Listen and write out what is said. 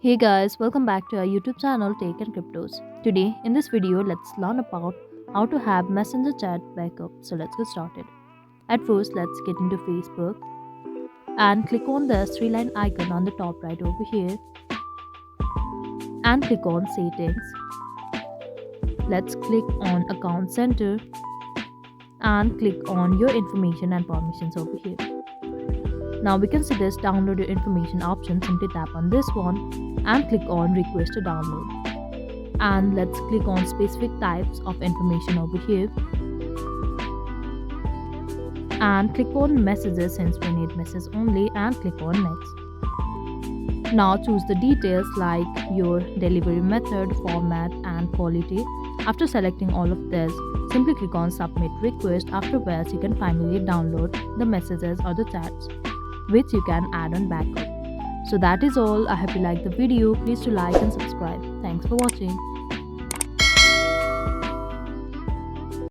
Hey guys, welcome back to our YouTube channel Take and Cryptos. Today in this video, let's learn about how to have Messenger chat backup. So let's get started. At first, let's get into Facebook and click on the three-line icon on the top right over here and click on settings. Let's click on account center and click on your information and permissions over here. Now we can see this download your information option. Simply tap on this one and click on request to download. And let's click on specific types of information over here and click on messages since we need message only and click on next. Now choose the details like your delivery method, format and quality. After selecting all of this, simply click on submit request, after which you can finally download the messages or the chats which you can add on backup. So that is all. I hope you liked the video. Please do like and subscribe. Thanks for watching.